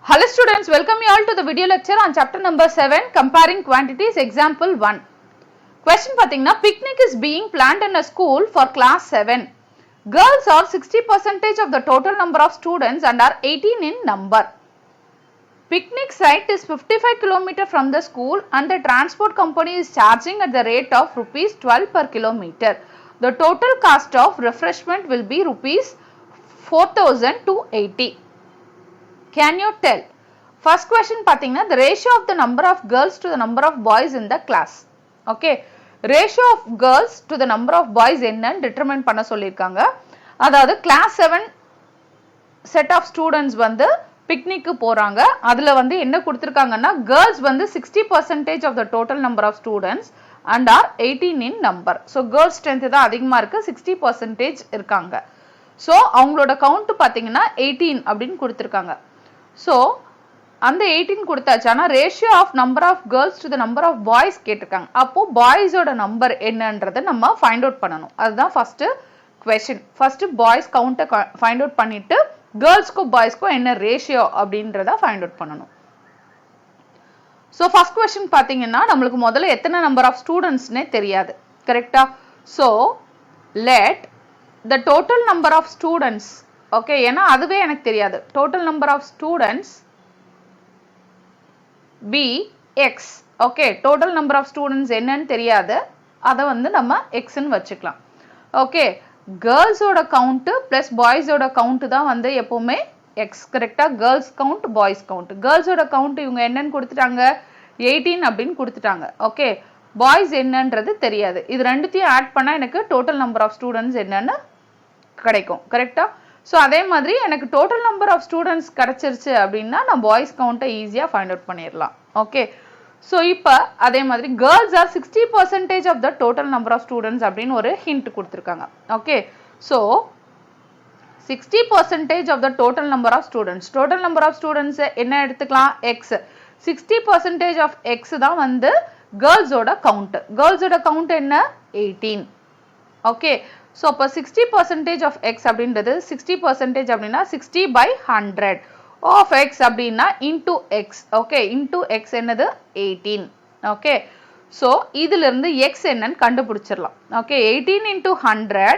Hello students, welcome you all to the video lecture on chapter number 7, comparing quantities, example 1. Question pathina, picnic is being planned in a school for class 7. Girls are 60% of the total number of students and are 18 in number. Picnic site is 55 km from the school and the transport company is charging at the rate of rupees 12 per kilometer. The total cost of refreshment will be rupees 4,280. Can you tell? First question pathina, the ratio of the number of girls to the number of boys in the class. Okay. Ratio of girls to the number of boys enna determine பண்ண சொல்லிருக்காங்க. அதாவது class 7 set of students வந்து picnic போறாங்க. அதுல வந்து என்ன கொடுத்திருக்காங்கன்னா girls வந்து 60% of the total number of students and are 18 in number. So girls strength தான் அதிகமா இருக்கு, 60% இருக்காங்க. So அவங்களோட count பாத்தீங்கன்னா 18 அப்படின்னு கொடுத்திருக்காங்க. So அந்த 18 கொடுத்தாச்சு. ஆனா ratio of number of girls to the number of boys கேட்டிருக்காங்க. அப்போ boys ஓட நம்பர் என்னன்றதை நம்ம find out பண்ணணும். அதுதான் first question. First boys count find out பண்ணிட்டு girls-க்கும் boys-க்கும் என்ன ratio அப்படின்றத find out பண்ணணும். So first question பாத்தீங்கன்னா நம்மளுக்கு முதல்ல எத்தனை number of students-னே தெரியாது. கரெக்டா? So let the total number of students, okay, ஏன்னா அதுவே எனக்கு தெரியாது. Total number of students be x. Okay, total number of students என்னன்னு தெரியாது. அதை வந்து நம்ம x ன்னு வச்சுக்கலாம். Okay, girls ஓட count plus boys ஓட count தான் வந்து எப்பவுமே x. கரெக்டா? girls count, boys count. girls ஓட count இவங்க என்னன்னு கொடுத்துட்டாங்க? 18 அப்படின்னு கொடுத்துட்டாங்க. Okay, boys என்னன்றது தெரியாது. இது ரெண்டுத்தையும் ஆட் பண்ணா எனக்கு total number of students என்னன்னு கிடைக்கும். கரெக்டா? So அதே மாதிரி எனக்கு total number of students கிடைச்சிருச்சு அப்படின்னா நான் boys count ஈஸியா find out பண்ணிடலாம். Okay. So இப்போ அதே மாதிரி girls are 60% of the total number of students அப்படின்னு ஒரு hint கொடுத்திருக்காங்க. Okay. So 60% of the total number of students. Total number of students என்ன எடுத்துக்கலாம்? X. 60% of X தான் வந்து girls ஓட count. girls ஓட count என்ன? 18. Okay. So அப்போ 60% of x அப்படின்றது 60% அப்படின்னா 60 by 100 of x அப்படின்னா into x. Okay, into x என்னது? 18. Okay. So இதிலிருந்து x என்னன்னு கண்டுபிடிச்சிடலாம். Okay, 18 into 100.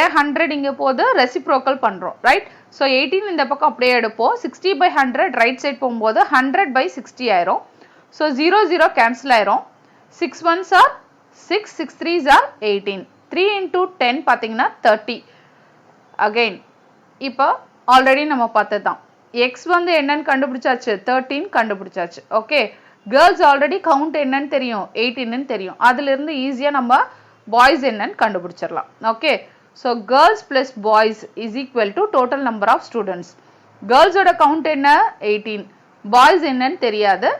ஏன் 100 இங்க போது? reciprocal பண்றோம். Right? So 18 இந்த பக்கம் அப்படியே எடுப்போம். 60 by 100 right side போகும்போது 100 by 60 ஆயிரும். So 0 0 cancel ஆயிரும். 6 1s are 6, 6 3s are 18. 3 into 10 பாத்தீங்கன்னா 30. Again, இப்போ already நம்ம பார்த்ததுதான். X வந்து என்னன்னு கண்டுபிடிச்சாச்சு? 13 கண்டுபிடிச்சாச்சு. Okay. Girls already count என்னன்னு தெரியும்? 18 ன்னு தெரியும். அதிலிருந்து ஈஸியா நம்ம boys என்னன்னு கண்டுபிடிச்சிடலாம். Okay. So girls plus boys is equal to total number of students. Girls ஓட count என்ன? 18. Boys என்னன்னு தெரியாது.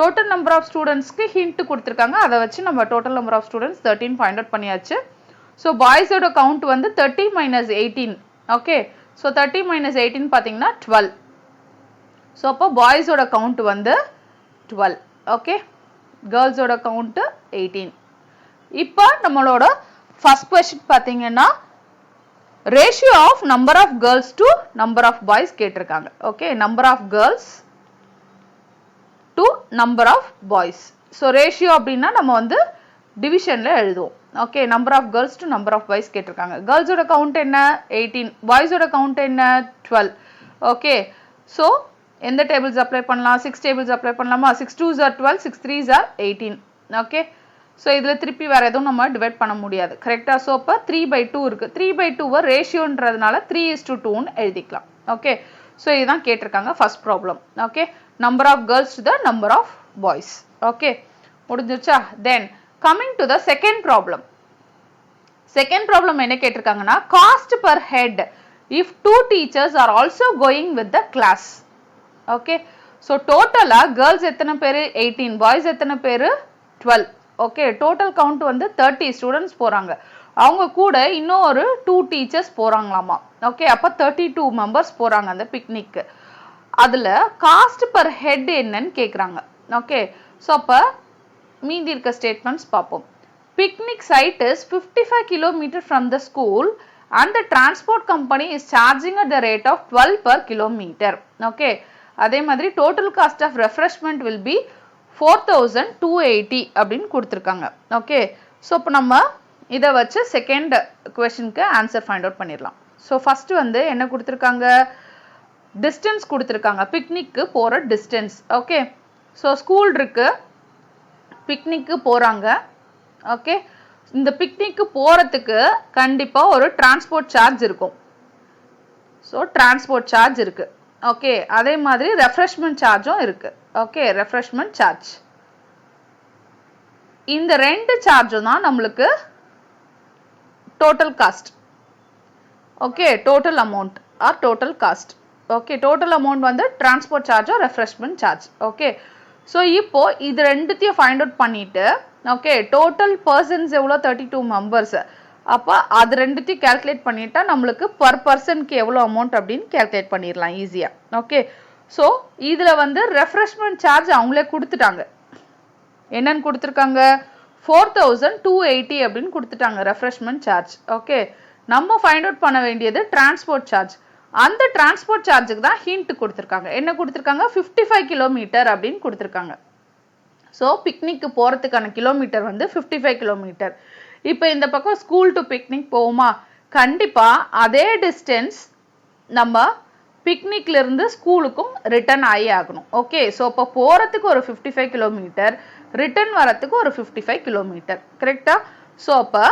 Total number of studentsக்கு hint கொடுத்திருக்காங்க. அதை வச்சு நம்ம total number of students 13 find out பண்ணியாச்சு. So boys ஓட count வந்து 30 minus 18. Okay. So 30 minus 18 பாத்தீங்கன்னா 12. So அப்போ boys ஓட count வந்து 12. Okay. girls ஓட count 18. இப்போ நம்மளோட first question பாத்தீங்கன்னா ratio of number of girls to number of boys கேட்டிருக்காங்க. Okay. number of girls to number of boys. So ratio அப்படின்னா நம்ம வந்து divisionல எழுதுவோம். Okay, number of girls to number of boys கேட்டிருக்காங்க. girls ஓட count என்ன? 18. boys ஓட count என்ன? 12. Okay. So எந்த tables apply பண்ணலாம்? 6 tables apply பண்ணலாமா? 6 2s are 12, 6 3s are 18. Okay. So இதுல திருப்பி வேற எதுவும் நம்ம டிவைட் பண்ண முடியாது. கரெக்டா? So அப்ப 3 by 2 இருக்கு. 3 by 2 ரேஷியோன்றதுனால 3:2 ன்னு எழுதிக்கலாம். Okay. So இதுதான் கேட்டிருக்காங்க first problem. Okay. number of girls to the number of boys. Okay. முடிஞ்சிருச்சா? Then coming to the second problem. Second problem என்ன கேட்டிருக்காங்கன்னா cost per head if two teachers are also going with the class. Okay. So total girls எத்தனை பேரு? 18. boys எத்தனை பேரு? 12. Okay. total count வந்து 30 students போறாங்க. அவங்க கூட இன்னும் ஒரு 2 teachers போறாங்களாமா. Okay. அப்ப 32 members போறாங்க அந்த பிக்னிக். அதுல cost per head என்னன்னு கேக்குறாங்க. Okay. So அப்ப மீதி இருக்க ஸ்டேட்மெண்ட்ஸ் பார்ப்போம். Picnic site is 55 km from the school and the transport company is charging at the rate of 12 per kilometer. Okay. அதே மாதிரி total cost of refreshment will be 4280 அப்படின்னு கொடுத்திருக்காங்க. ஓகே, ஸோ இப்போ நம்ம இதை வச்சு செகண்ட் கொஸ்டினுக்கு ஆன்சர் ஃபைண்ட் அவுட் பண்ணிடலாம். ஸோ ஃபர்ஸ்ட் வந்து என்ன கொடுத்திருக்காங்க, டிஸ்டன்ஸ் கொடுத்திருக்காங்க, பிக்னிக்கு போகிற டிஸ்டன்ஸ். ஓகே, ஸோ ஸ்கூல் இருக்கு, பிக்னிக்கு போகிறாங்க. ஓகே, இந்த பிக்னிக்கு போகிறதுக்கு கண்டிப்பாக ஒரு டிரான்ஸ்போர்ட் சார்ஜ் இருக்கும். ஸோ டிரான்ஸ்போர்ட் சார்ஜ் இருக்குது. ஓகே, அதே மாதிரி ரெஃப்ரெஷ்மெண்ட் சார்ஜும் இருக்குது. Okay, refreshment charge. இந்த ரெண்டு சார்ஜும் தான் நம்மளுக்கு total cost. Okay, total amount or total cost. Okay, total amount வந்து டிரான்ஸ்போர்ட் சார்ஜோ ரெஃப்ரெஷ்மெண்ட் சார்ஜ். ஓகே, ஸோ இப்போ இது ரெண்டுத்தையும் ஃபைண்ட் அவுட் பண்ணிட்டு, ஓகே, டோட்டல் பர்சன்ஸ் எவ்வளோ, 32 மெம்பர்ஸ். அப்போ அது ரெண்டுத்தையும் கேல்குலேட் பண்ணிட்டா நம்மளுக்கு பர் பர்சனுக்கு எவ்வளோ அமௌண்ட் அப்படின்னு கேல்குலேட் பண்ணிடலாம் ஈஸியாக. ஓகே, ஸோ இதில் வந்து ரெஃப்ரெஷ்மெண்ட் சார்ஜ் அவங்களே கொடுத்துட்டாங்க. என்னன்னு கொடுத்துருக்காங்க, 4280 அப்படின்னு கொடுத்துட்டாங்க ரெஃப்ரெஷ்மெண்ட் சார்ஜ். ஓகே, நம்ம ஃபைண்ட் அவுட் பண்ண வேண்டியது டிரான்ஸ்போர்ட் சார்ஜ். அந்த டிரான்ஸ்போர்ட் சார்ஜுக்கு தான் ஹிண்ட் கொடுத்துருக்காங்க. என்ன கொடுத்துருக்காங்க, 55 கிலோமீட்டர் அப்படின்னு கொடுத்துருக்காங்க. ஸோ பிக்னிக்கு போகிறதுக்கான கிலோமீட்டர் வந்து 55 கிலோமீட்டர். இப்போ இந்த பக்கம் ஸ்கூல் டு பிக்னிக் போகுமா, கண்டிப்பாக அதே டிஸ்டன்ஸ் நம்ம பிக்னிக்ல இருந்து ஸ்கூலுக்கும் ரிட்டர்ன் ஆகி ஆகணும். ஓகே, ஸோ இப்போ போகிறதுக்கு ஒரு 55 கிலோமீட்டர், ரிட்டர்ன் வரத்துக்கு ஒரு 55 கிலோமீட்டர். கரெக்டா? ஸோ அப்போ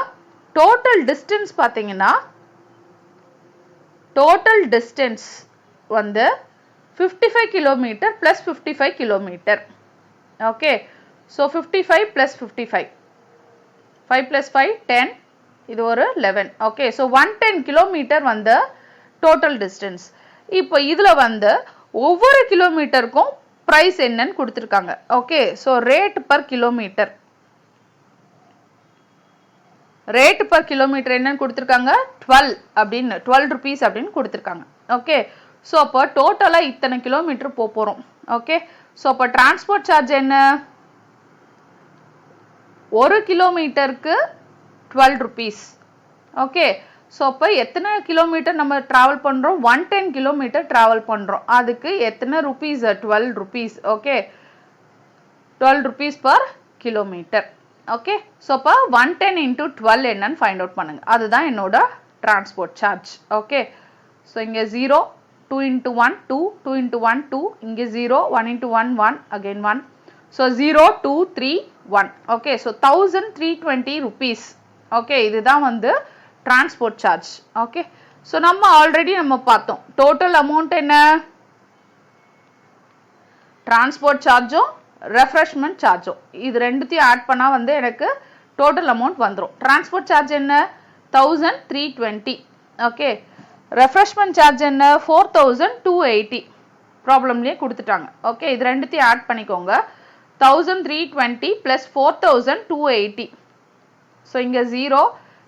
டோட்டல் டிஸ்டன்ஸ் பார்த்தீங்கன்னா, டோட்டல் டிஸ்டன்ஸ் வந்து 55 kilometre plus 55 kilometre. Okay, so 55 plus 55, 5 plus 5 10, இது ஒரு 11. ஓகே, ஸோ 110 கிலோமீட்டர் வந்து டோட்டல் டிஸ்டன்ஸ். இப்போ இதில் வந்து ஒவ்வொரு கிலோமீட்டருக்கும் ப்ரைஸ் என்னன்னு கொடுத்துருக்காங்க. Okay, so rate per kilometre, rate per kilometre என்னன்னு கொடுத்துருக்காங்க, 12 அப்படின்னு, 12 ருபீஸ் அப்படின்னு கொடுத்துருக்காங்க. ஓகே, ஸோ அப்போ டோட்டலாக இத்தனை கிலோமீட்டர் போகிறோம். ஓகே, ஸோ அப்போ டிரான்ஸ்போர்ட் சார்ஜ் என்ன, ஒரு கிலோமீட்டருக்கு 12 ருபீஸ். ஓகே, ஸோ அப்போ எத்தனை கிலோமீட்டர் நம்ம ட்ராவல் பண்ணுறோம், 110 கிலோமீட்டர் ட்ராவல் பண்ணுறோம். அதுக்கு எத்தனை rupees, 12 rupees. Okay, 12 rupees per kilometre. Okay, so அப்போ 110 into 12 என்னன்னு ஃபைண்ட் அவுட் பண்ணுங்க. அதுதான் என்னோட டிரான்ஸ்போர்ட் சார்ஜ். ஓகே, ஸோ இங்கே 0, 2 into 1 2, 2 into 1 2, இங்கே 0, 1 into 1 1, again 1. So 0 2 3 1. Okay, so 1320 rupees. Okay, இதுதான் வந்து transport charge. Okay, so நம்ம already நம்ம பார்த்தோம் total amount என்ன, transport charge refreshment charge, இது ரெண்டுத்தையும் ஆட் பண்ணா வந்து எனக்கு total amount வந்துரும். transport charge என்ன 1320. Okay, refreshment charge என்ன 4280. ப்ராப்ளம்லயே கொடுத்துட்டாங்க. ஓகே, இது ரெண்டுத்தையும் ஆட் பண்ணிக்கோங்க. 1320 plus 4280. ஸோ இங்கே 0,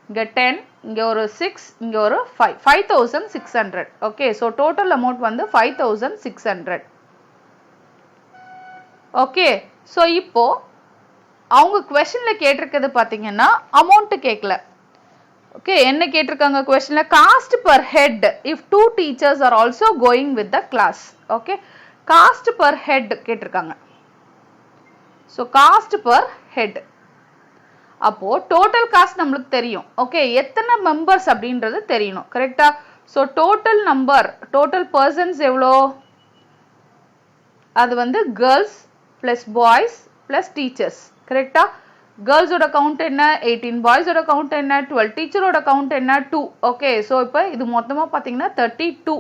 இங்கே 10, இங்கே ஒரு 6, இங்கே ஒரு 5, 5600. ஓகே, ஸோ டோட்டல் அமௌண்ட் வந்து 5600. ஓகே, ஸோ இப்போ அவங்க கொஸ்டின்ல கேட்டிருக்கிறது பார்த்தீங்கன்னா அமௌண்ட் கேட்கல. ஓகே, என்ன கேட்டிருக்காங்க கொஸ்டின்ல, cost per head if 2 teachers are also going with the class. Okay, cost per head கேட்டிருக்காங்க. ஸோ காஸ்ட் பர் ஹெட், அப்போ டோட்டல் காஸ்ட் நம்மளுக்கு தெரியும். ஓகே, எத்தனை மெம்பர்ஸ் அப்படின்றது தெரியணும். கரெக்டா? So total number, total persons எவ்வளோ, அது வந்து girls plus boys plus teachers. கரெக்டா? கேர்ள்ஸோட கவுண்ட் என்ன 18, பாய்ஸோட கவுண்ட் என்ன 12, டீச்சரோட கவுண்ட் என்ன 2. ஓகே, ஸோ இப்போ இது மொத்தமாக பார்த்தீங்கன்னா 32.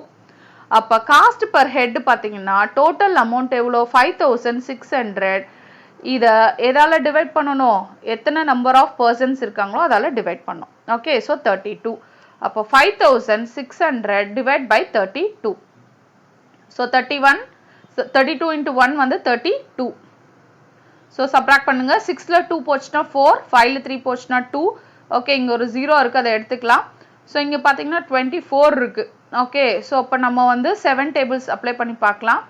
அப்போ காஸ்ட் பர் ஹெட் பார்த்தீங்கன்னா டோட்டல் அமௌண்ட் எவ்வளோ 5600. இதை எதால டிவைட் பண்ணணும், எத்தனை நம்பர் ஆஃப் பர்சன்ஸ் இருக்காங்களோ அதால டிவைட் பண்ணணும். Okay, so 32. அப்போ 5600 டிவைட் பை 32. ஸோ 31, 32 into 1 வந்து 32. ஸோ சப்ராக்ட் பண்ணுங்க. 6ல 2 போச்சுன்னா 4, 5ல 3 போச்சுன்னா 2. ஓகே, இங்கே ஒரு 0 இருக்குது, அதை எடுத்துக்கலாம். ஸோ இங்கே பார்த்தீங்கன்னா 24 இருக்குது. ஓகே, ஸோ அப்போ நம்ம வந்து 7 டேபிள்ஸ் அப்ளை பண்ணி பார்க்கலாம்.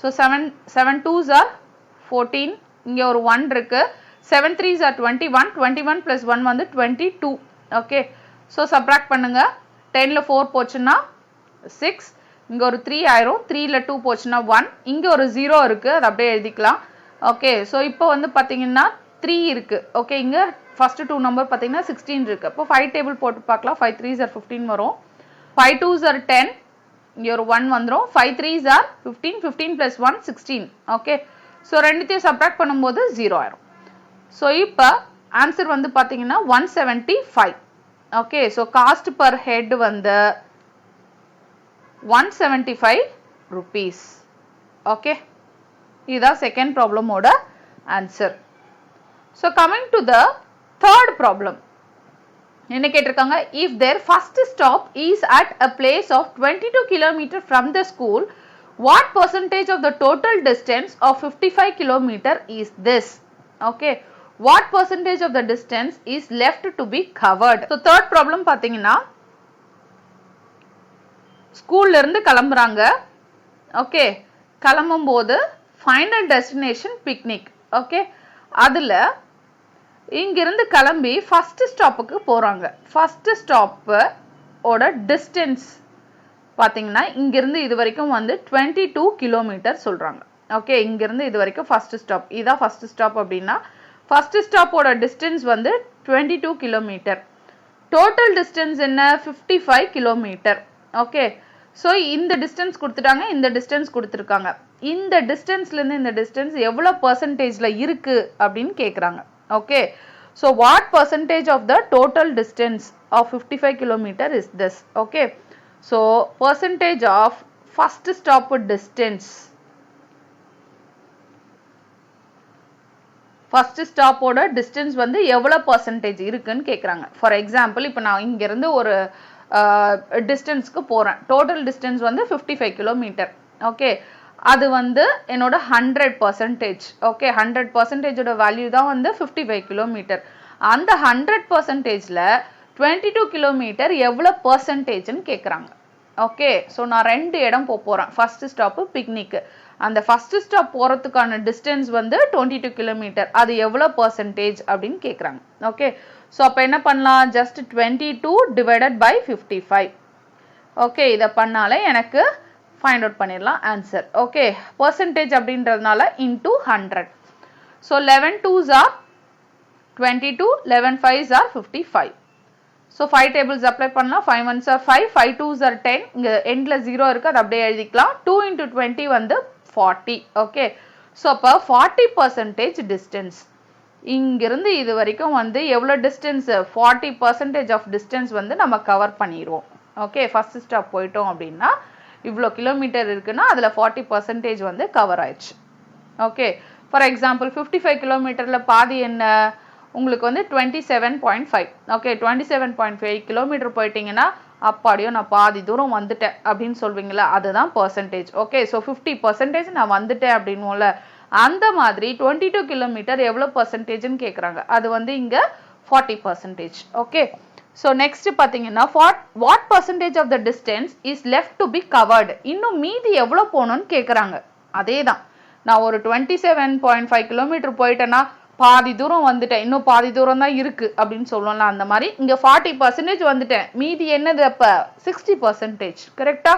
ஸோ 7 2s are 14, இங்கே ஒரு 1 இருக்கு. 7 3s are 21, 21 plus 1 வந்து 22. ஓகே, ஸோ சப்ராக்ட் பண்ணுங்க. 10ல 4 போச்சுன்னா 6, இங்க ஒரு 3 ஆயிரும் 3ல 2 போச்சுன்னா 1 இங்க ஒரு 0 இருக்கு அது அப்படியே எழுதிக்கலாம் ஓகே சோ இப்போ வந்து பாத்தீங்கன்னா 3 இருக்கு ஓகே இங்க ஃபர்ஸ்ட் 2 நம்பர் பாத்தீங்கன்னா 16 இருக்கு அப்போ 5 டேபிள் போட்டு பார்க்கலாம் 5 3s are 15 வரும் 5 2s are 10 இங்க ஒரு 1 வந்துரும் 5 3s are 15 15 plus 1 16 okay so ரெண்டுத்தையும் சப்ட்ராக்ட் பண்ணும்போது 0 ஆயிரும் சோ இப்போ ஆன்சர் வந்து பாத்தீங்கன்னா 175 okay so cost per head வந்து 175 rupees okay இதா second problem ஓட answer so coming to the third problem என்ன கேட்டிருக்காங்க if their first stop is at a place of 22 km from the school what percentage of the total distance of 55 km is this okay what percentage of the distance is left to be covered so third problem பாத்தீங்கன்னா ஸ்கூல்ல இருந்து கிளம்புறாங்க okay கிளம்பும்போது final destination picnic okay அதுல இங்க இருந்து கிளம்பி first ஸ்டாப்புக்கு போறாங்க ஃபர்ஸ்ட் ஸ்டாப் ஓட டிஸ்டன்ஸ் பாத்தீங்கன்னா இங்க இருந்து இது வரைக்கும் வந்து 22 கிலோமீட்டர் சொல்றாங்க ஓகே இங்க இருந்து இது வரைக்கும் ஃபர்ஸ்ட் ஸ்டாப் இதான் ஃபர்ஸ்ட் ஸ்டாப் அப்படின்னா ஃபர்ஸ்ட் ஸ்டாப்போட டிஸ்டன்ஸ் வந்து 22 கிலோமீட்டர் டோட்டல் டிஸ்டன்ஸ் என்ன 55 கிலோமீட்டர் ஓகே சோ இந்த டிஸ்டன்ஸ் கொடுத்துட்டாங்க இந்த டிஸ்டன்ஸ் கொடுத்திருக்காங்க இந்த டிஸ்டன்ஸ்ல இருந்து இந்த டிஸ்டன்ஸ் எவ்வளவு பெர்சன்டேஜ்ல இருக்கு அப்படினு கேக்குறாங்க okay so what percentage of the total distance of 55 kilometre is this okay so percentage of first stop distance first ஸ்டாப்போட டிஸ்டன்ஸ் வந்து எவ்வளவு பெர்சன்டேஜ் இருக்குன்னு கேக்குறாங்க ஃபார் எக்ஸாம்பிள் இப்போ நான் இங்க இருந்து ஒரு டிஸ்டன்ஸ்க்கு போறேன் டோட்டல் டிஸ்டன்ஸ் வந்து 55 கிலோமீட்டர் ஓகே அது வந்து என்னோட 100% ஓகே 100% ஓட வேல்யூ தான் வந்து 55 கிலோமீட்டர் அந்த 100%ல 22 கிலோமீட்டர் எவ்வளவு பெர்சன்டேஜ்னு கேக்குறாங்க ஓகே சோ நான் ரெண்டு இடம் போறேன் ஃபர்ஸ்ட் ஸ்டாப் பிக்னிக் அந்த ஃபர்ஸ்ட் ஸ்டாப் போறதுக்கான டிஸ்டன்ஸ் வந்து 22 கிலோமீட்டர் அது எவ்வளவு பெர்சன்டேஜ் அப்படினு கேக்குறாங்க ஓகே சோ அப்ப என்ன பண்ணலாம் just 22 divided by 55 ஓகே இத பண்ணாலே எனக்கு ஃபைண்ட் அவுட் பண்ணிரலாம் ஆன்சர் ஓகே பெர்சன்டேஜ் அப்படின்றதுனால into 100 so 11 2s are 22 11 5s are 55 so 5 tables apply பண்ணலாம் 5 1s are 5 5 2s are 10 இங்க எண்ட்ல 0 இருக்கு அது அப்படியே எழுதிக்கலாம் 2 into 20 வந்து 40 ஓகே சோ அப்ப 40% distance இங்கிருந்து இது வரைக்கும் வந்து எவ்வளவு டிஸ்டன்ஸ் 40% ஆஃப் டிஸ்டன்ஸ் வந்து நம்ம கவர் பண்ணிடுவோம் ஓகே ஃபர்ஸ்ட் ஸ்டாப் போயிட்டோம் அப்படின்னா இவ்வளோ கிலோமீட்டர் இருக்குன்னா அதுல 40% வந்து கவர் ஆயிடுச்சு ஓகே ஃபார் எக்ஸாம்பிள் 55 கிலோமீட்டர்ல பாதி என்ன உங்களுக்கு வந்து 27.5 ஓகே 27.5 கிலோமீட்டர் போயிட்டீங்கன்னா அப்பாடியோ நான் பாதி தூரம் வந்துட்டேன் அப்படின்னு சொல்வீங்களா அதுதான் பெர்சன்டேஜ் ஓகே ஸோ 50% நான் வந்துட்டேன் அப்படின்னுல அந்த மாதிரி 22 கிலோமீட்டர் எவ்வளவு பெர்சன்டேஜ்னு கேக்குறாங்க அது வந்து இங்க 40% ஓகே சோ நெக்ஸ்ட் பாத்தீங்கன்னா what percentage of the distance is left to be covered இன்னும் மீதி எவ்வளவு போணும்னு கேக்குறாங்க அதேதான் நான் ஒரு 27.5 கிலோமீட்டர் போயிட்டேனா பாதி தூரம் வந்துட்டேன் இன்னும் பாதி தூரம் தான் இருக்கு அப்படின்னு சொல்லலாம் அந்த மாதிரி இங்க 40% வந்துட்டேன் மீதி என்னது அப்ப 60% கரெக்ட்டா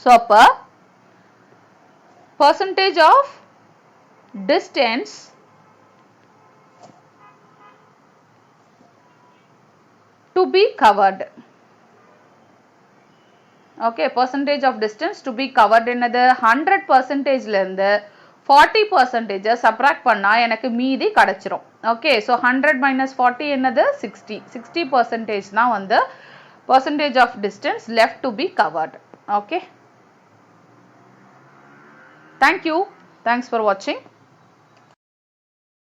சோ அப்ப percentage of distance to be covered okay percentage of distance to be covered என்னது 100% ல இருந்து 40% சப்ட்ராக்ட் பண்ணா எனக்கு மீதி கிடைச்சிரும் ஓகே சோ 100 minus 40 என்னது 60% தான் வந்து percentage of distance left to be covered okay thank you thanks for watching